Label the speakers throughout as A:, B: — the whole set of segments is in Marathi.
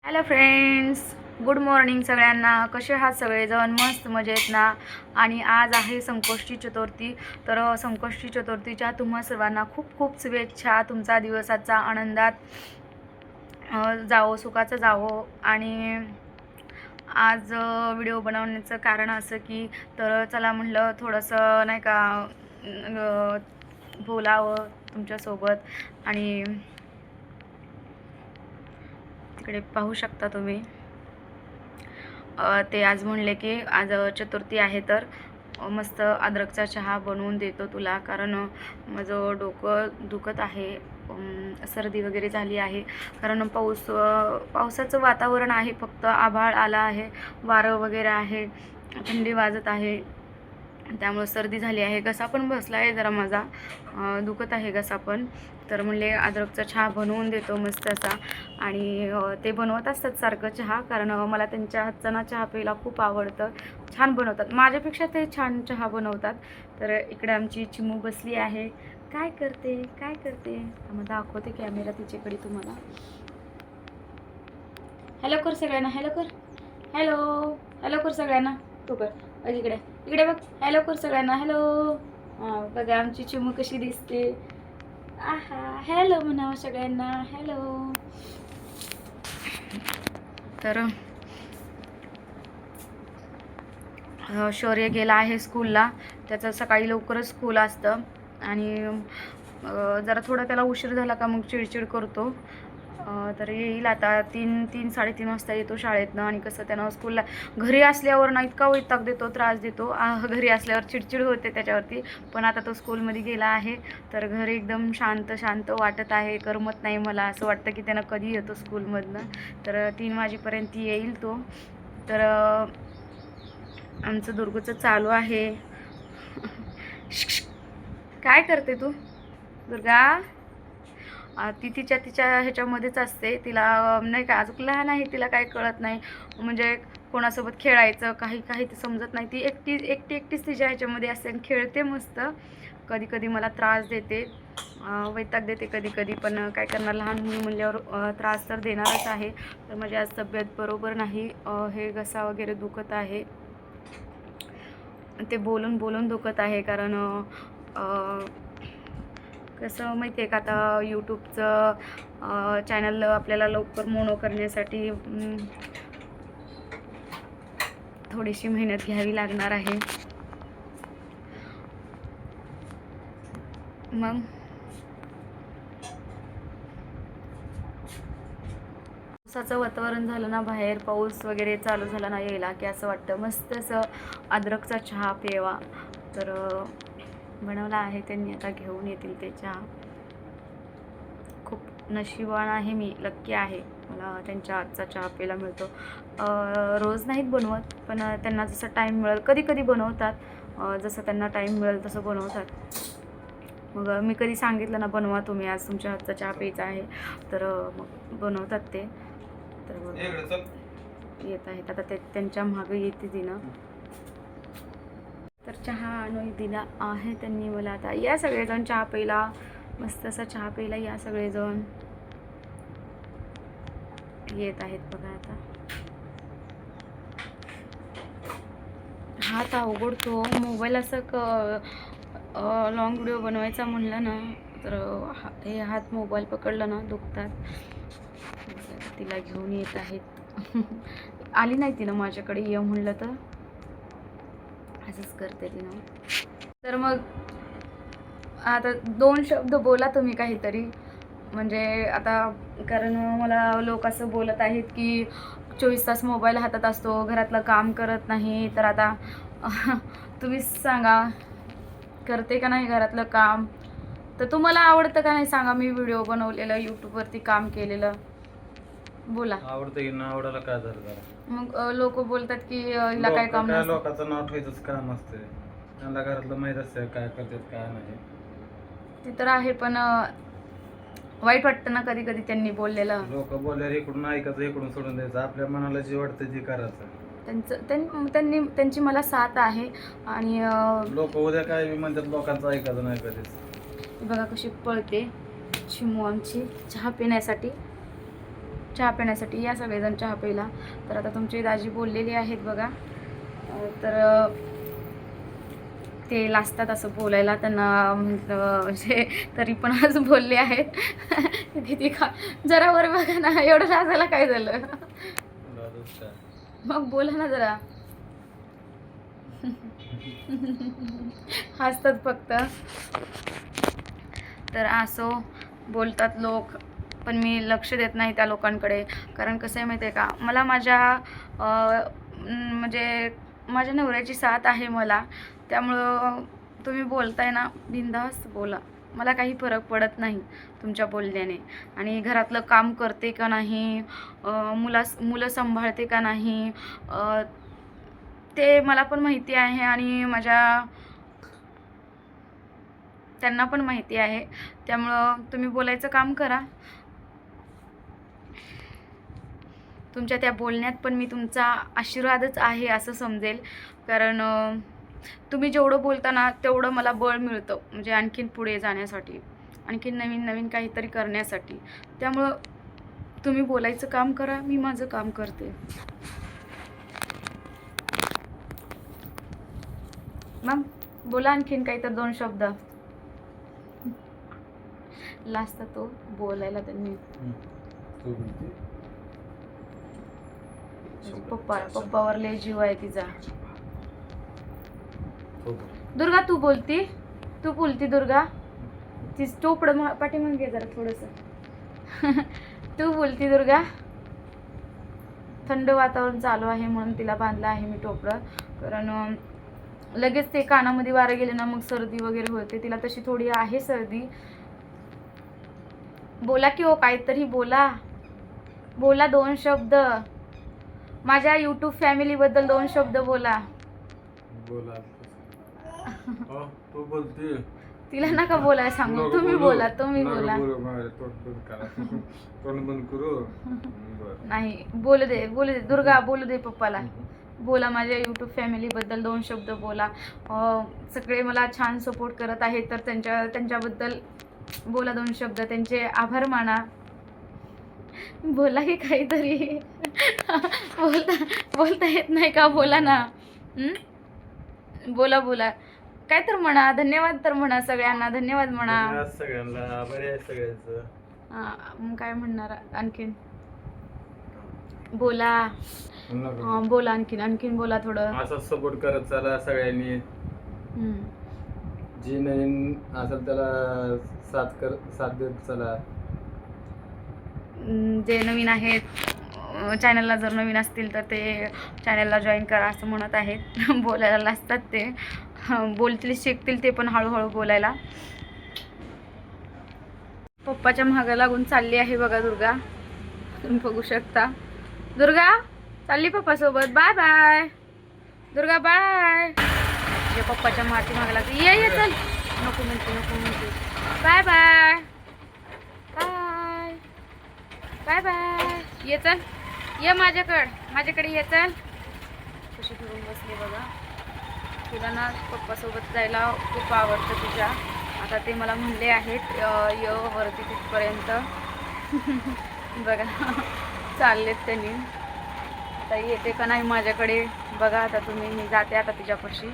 A: हॅलो फ्रेंड्स, गुड मॉर्निंग सगळ्यांना. कसे आहात सगळेजण? मस्त मजेत ना. आणि आज आहे संकष्टी चतुर्थी. तर संकष्टी चतुर्थीच्या तुम्हा सर्वांना खूप खूप शुभेच्छा. तुमचा दिवसाचा आनंदात जावो, सुखाचं जावो. आणि आज व्हिडिओ बनवण्याचं कारण असं की तर चला म्हटलं थोडंसं नाही का बोलावं तुमच्यासोबत. आणि तिकडे पाहू शकता तुम्ही, ते आज म्हणले की आज चतुर्थी आहे तर मस्त अद्रकचा चहा बनवून देतो तुला, कारण माझं डोकं दुखत आहे, सर्दी वगैरे झाली आहे. कारण पावसाचं वातावरण आहे, फक्त आभाळ आला आहे, वारं वगैरे आहे, थंडी वाजत आहे, त्यामुळे सर्दी झाली आहे. घसा पण बसला आहे जरा माझा, दुखत आहे घसा पण. तर म्हणले अद्रकचा चहा बनवून देतो मस्त असा. आणि ते बनवत असतात सारखं चहा, कारण मला त्यांच्या हातचा ना चहा प्यायला खूप आवडतं. छान बनवतात, माझ्यापेक्षा ते छान चहा बनवतात. तर इकडे आमची चिमू बसली आहे. काय करते काय करते मग दाखवते कॅमेरा तिच्याकडे तुम्हाला. हॅलो कर सगळ्यांना, हॅलो कर, हॅलो हॅलो कर सगळ्यांना. तू कर इकडे, इकडे बघ, हॅलो कर सगळ्यांना, हॅलो. बघा आमची चिमू कशी दिसते. आहा, हॅलो म्हणावं सगळ्यांना, हॅलो. तर शौर्य गेला आहे स्कूलला. त्याचं सकाळी लवकरच स्कूल असतं आणि जरा थोडा त्याला उशीर झाला का मग चिडचिड करतो. तर येईल आता 3-3:30 वाजता येतो शाळेतनं. आणि कसं त्यानं स्कूलला घरी असल्यावर ना इतका वैताग देतो, त्रास देतो. घरी असल्यावर चिडचिड होते त्याच्यावरती, पण आता तो स्कूलमध्ये गेला आहे तर घरी एकदम शांत शांत वाटत आहे. करमत नाही मला, असं वाटतं की त्यानं कधी येतो स्कूलमधनं. तर 3 वाजेपर्यंत येईल तो. तर आमचं दुर्गूचं चालू आहे. काय करते तू दुर्गा? ती तिच्या ह्याच्यामध्येच असते. तिला नाही का, अजून लहान आहे, तिला काही कळत नाही, म्हणजे कोणासोबत खेळायचं काही काही ते समजत नाही. ती एकटीच तिच्या ह्याच्यामध्ये असते आणि खेळते मस्त. कधी कधी मला त्रास देते, वैताग देते कधी कधी, पण काय करणार, लहान मुली म्हणल्यावर त्रास तर देणारच आहे. तर माझी आज तब्येत बरोबर नाही, हे घसा वगैरे दुखत आहे, ते बोलून बोलून दुखत आहे. कारण कसं माहिती आहे का, आता यूट्यूबचं चॅनल आपल्याला लवकर मोनो करण्यासाठी थोडीशी मेहनत घ्यावी लागणार आहे. मग पावसाचं वातावरण झालं ना, बाहेर पाऊस वगैरे चालू झाला ना यायला, की असं वाटतं मस्त असं अद्रकचा चहा प्यावा. तर बनवला आहे त्यांनी, आता घेऊन येतील ते चहा. खूप नशिबान आहे मी, लक्की आहे, मला त्यांच्या हातचा चहा प्यायला मिळतो. रोज नाहीत बनवत, पण त्यांना जसं टाईम मिळेल कधी कधी बनवतात, जसं त्यांना टाईम मिळेल तसं बनवतात. मग मी कधी सांगितलं ना बनवा तुम्ही, आज तुमच्या हातचा चहा प्यायचा आहे, तर मग बनवतात ते. तर येत आहेत आता, ते त्यांच्या मागं येते दिनं. तर चहा आणून दिला आहे त्यांनी मला. आता या सगळेजण चहा प्यायला, मस्त असा चहा प्यायला या सगळेजण. येत आहेत बघा. आता हात अवघडतो मोबाईल असं लॉंग व्हिडिओ बनवायचा म्हणलं ना, तर हे हात मोबाईल पकडलं ना दुखतात. तिला घेऊन येत आहेत. आली नाही तिनं माझ्याकडे, ये म्हणलं तर असंच करते तिनं. तर मग आता 2 शब्द बोला तुम्ही काहीतरी, म्हणजे आता, कारण मला लोक असं बोलत आहेत की 24 तास मोबाईल हातात असतो, घरातलं काम करत नाही. तर आता तुम्हीच सांगा, करते का नाही घरातलं काम? तर तुम्हाला आवडतं का नाही सांगा, मी व्हिडिओ बनवलेलं, यूट्यूबवरती काम केलेलं. बोला.
B: आवडतं की ना, आवडायला काय झालं?
A: मग लोक बोलतात की हिला काय काम
B: काय
A: नसतं.
B: लोकांचं नाव ठेवायचंच काम असते, त्यांना घरातलं माहीत असतं काय करतात काय नाही.
A: ते तर आहे, पण वाईट वाटतं ना कधी कधी त्यांनी बोललेलं.
B: लोक बोलल्यावर इकडून ऐकायचं, इकडून सोडून द्यायचं, आपल्या मनाला जे वाटतं ते करायचं.
A: त्यांची मला साथ आहे. आणि
B: लोक उद्या काय म्हणतात लोकांचं ऐकायचं नाही कधीच.
A: बघा कशी पळते चिमू आमची चहा पिण्यासाठी. चहा पिण्यासाठी या सगळेजण चहा प्यायला. तर आता तुमची दाजी बोललेली आहेत बघा. तर ते लाजतात असं बोलायला, त्यांना म्हटलं म्हणजे तरी पण आज बोलले आहेत. किती का जरा वर बघा ना, एवढं लाजायला काय झालं? मग बोला ना जरा. हसतात फक्त. तर असो बोलतात लोक, पण मी लक्ष देत नाही त्या लोकांकडे. कारण कसं आहे माहिती आहे का, मला माझ्या म्हणजे माझ्या नवऱ्याची साथ आहे मला. त्यामुळं तुम्ही बोलताय ना, बिनधास्त बोला, मला काही फरक पडत नाही तुमच्या बोलण्याने. आणि घरातलं काम करते का नाही, मुलं सांभाळते का नाही, ते मला पण माहिती आहे आणि त्यांना पण माहिती आहे. त्यामुळं तुम्ही बोलायचं काम करा. तुमच्या त्या बोलण्यात पण मी तुमचा आशीर्वादच आहे असं समजेल. कारण तुम्ही जेवढं बोलता ना तेवढं मला बळ मिळतं, म्हणजे आणखीन पुढे जाण्यासाठी, आणखीन नवीन नवीन काहीतरी करण्यासाठी. त्यामुळं तुम्ही बोलायचं काम करा, मी माझं काम करते. मग बोला आणखीन काही तर 2 शब्द. लास्ट तो बोलायला त्यांनी. पप्पावर लय जीव आहे तिचा. दुर्गा तू बोलती दुर्गा. ती टोपड पाठीमागे घे जरा थोडंसं. तू बोलती दुर्गा. थंड वातावरण चालू आहे म्हणून तिला बांधलं आहे मी टोपडं. कारण लगेच ते कानामध्ये वारं गेले ना मग सर्दी वगैरे होते. तिला तशी थोडी आहे सर्दी. बोला की हो, काहीतरी बोला 2 शब्द. माझ्या YouTube फॅमिली बद्दल 2 शब्द बोला.
B: तू बोलते.
A: तिला नका बोलायला सांगू, तुम्ही बोला. नाही बोलू दे दुर्गा, बोलू दे पप्पाला. बोला माझ्या YouTube फॅमिली बद्दल 2 शब्द बोला. सगळे मला छान सपोर्ट करत आहेत, तर त्यांच्याबद्दल बोला 2 शब्द. त्यांचे आभार माना. बोला की काहीतरी. बोलता येत नाही का? बोला ना. बोला काय तर म्हणा. धन्यवाद तर म्हणा, सगळ्यांना धन्यवाद म्हणा.
B: सगळ्यांना बरे आहे सगळ्यांचं.
A: मग काय म्हणणार आणखीन? बोला बोला आणखीन बोला थोडं.
B: असं सपोर्ट करत चला सगळ्यांनी. जी नवीन असेल त्याला साथ देत चला.
A: जे नवीन आहेत चॅनलला, जर नवीन असतील तर ते चॅनलला जॉईन करा असं म्हणत आहेत. बोलायला लाजतात ते. बोलतील शिकतील ते पण हळूहळू बोलायला. पप्पाच्या मागं लागून चालली आहे बघा दुर्गा. तुम्ही बघू शकता. दुर्गा चालली पप्पासोबत. Bye bye Durga, bye. पप्पाच्या मागे लागते. ये चल. नको म्हणते. Bye bye bye bye. ये चल, ये माझ्याकडे ये चल. कशी फिरून बसली बघा. तिला ना पप्पासोबत जायला खूप आवडतं तिच्या. आता ते मला म्हणले आहेत य वरती तिथपर्यंत. बघा चाललेत त्यांनी. आता येते का नाही माझ्याकडे बघा. आता तुम्ही, मी जाते आता तिच्यापाशी.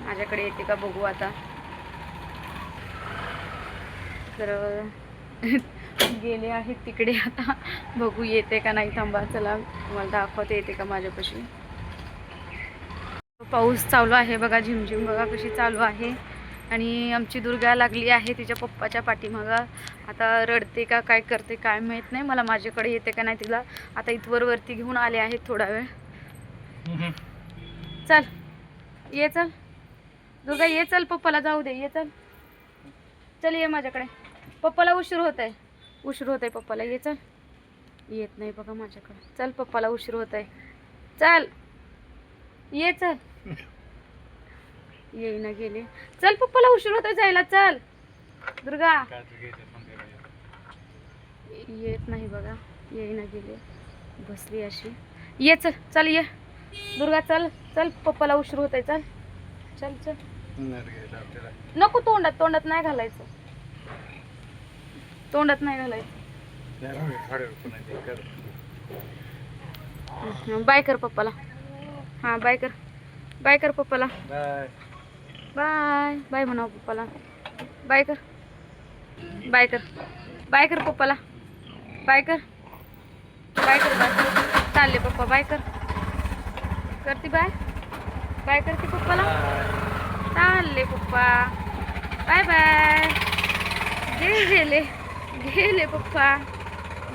A: माझ्याकडे येते का बघू आता. तर गेले आहेत तिकडे. आता बघू येते का नाही. थांबा चला तुम्हाला दाखवते येते का माझ्यापाशी. पाऊस चालू आहे बघा, झिमझिम बघा कशी चालू आहे. आणि आमची दुर्गा लागली आहे तिच्या पप्पाच्या पाठीमागं. आता रडते का काय करते काय माहीत नाही. मला माझ्याकडे येते का नाही तिला आता इथवर वरती घेऊन आले आहेत थोडा वेळ. चल ये चल दुर्गा, ये चल. पप्पाला जाऊ दे. ये चल ये माझ्याकडे. पप्पाला उशीर होत आहे पप्पाला. ये चल. येत नाही बघा माझ्याकडे. चल पप्पाला उशीर होत आहे. चल ये चल. येईना गेले. चल पप्पाला उशीर होत आहे जायला. चल दुर्गा. येत नाही बघा. येईना गेले. बसली अशी. ये चल ये दुर्गा. चल पप्पाला उशीर होत आहे. चल नको. तोंडात नाही घालायचं. बाय कर पप्पाला. हां बाय कर. बाय कर पप्पाला.
B: बाय.
A: बाय बाय म्हणावं पप्पाला. बाय कर. बाय कर. बाय कर पप्पाला. बाय कर. बाय कर. बाय कर. चालले पप्पा बाय कर. करते बाय. बाय करते पप्पाला. चालले पप्पा. Bye bye. गेले गेले पप्पा.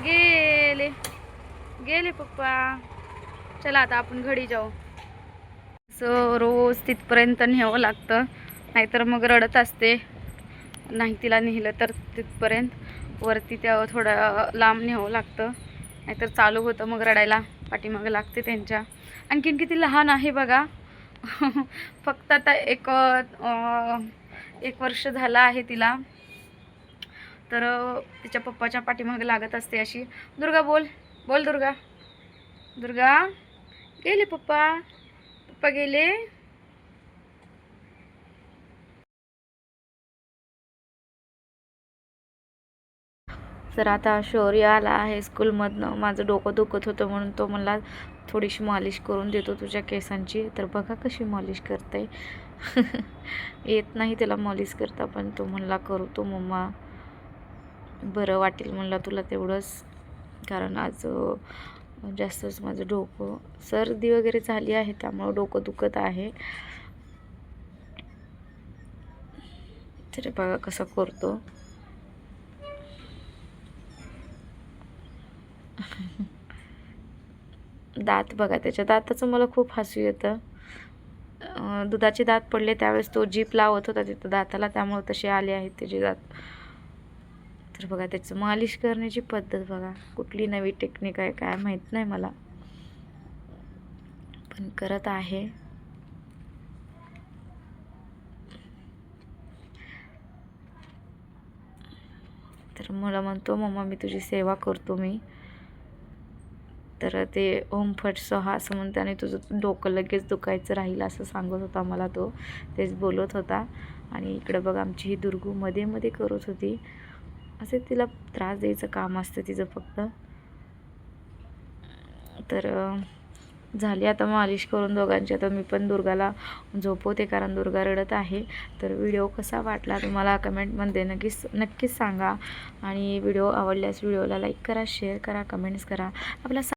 A: गेले गेले पप्पा. चला आता आपण घरी जाऊ. असं रोज तिथपर्यंत न्यावं लागतं, नाहीतर मग रडत असते. नाही तिला नेलं तर तिथपर्यंत वरती त्या थोडं लांब न्यावं लागतं, नाहीतर चालू होतं मग रडायला. पाठीमागं लागते त्यांच्या. आणखीन किती लहान आहे बघा. फक्त आता एक वर्ष झालं आहे तिला. तर तिच्या पप्पाच्या पाठीमागे लागत असते अशी. दुर्गा बोल. बोल दुर्गा. दुर्गा. गेले पप्पा. पप्पा गेले. तर आता शौर्य आला आहे स्कूलमधनं. माझं डोकं दुखत होतं म्हणून तो मला थोडीशी मालिश करून देतो तुझ्या केसांची. तर बघा कशी मालिश करते. येत नाही त्याला मालिश करता, पण तो म्हणला करतो मम्मा, बरं वाटेल म्हणला तुला तेवढंच, कारण आज जास्तच माझं डोकं, सर्दी वगैरे झाली आहे त्यामुळं डोकं दुखत आहे. तर बघा कसं करतो. दात बघा, त्याच्या दाताचं मला खूप हसू येतं. दुधाचे दात पडले त्यावेळेस तो जीप लावत होता तिथं दाताला, त्यामुळे तसे आले आहेत त्याचे दात. तर बघा त्याचं मालिश करण्याची पद्धत बघा, कुठली नवी टेक्निक आहे काय माहीत नाही मला, पण करत आहे. तर मला म्हणतो मम्मा मी तुझी सेवा करतो मी. तर ते ओम फट स्वाहा असं म्हणते, आणि तुझं डोकं लगेच दुखायचं राहील असं सांगत होता मला तो, तेच बोलत होता. आणि इकडं बघा आमची ही दुर्गू मध्ये मध्ये करत होती. असे तिला त्रास द्यायचं काम असतं तिचं फक्त. तर झाली आता मालिश करून दोघांची. आता मी पण दुर्गाला झोपवते कारण दुर्गा रडत आहे. तर व्हिडिओ कसा वाटला तुम्हाला कमेंटमध्ये नक्कीच सांगा. आणि व्हिडिओ आवडल्यास व्हिडिओला लाईक करा, शेअर करा, कमेंट्स करा. आपला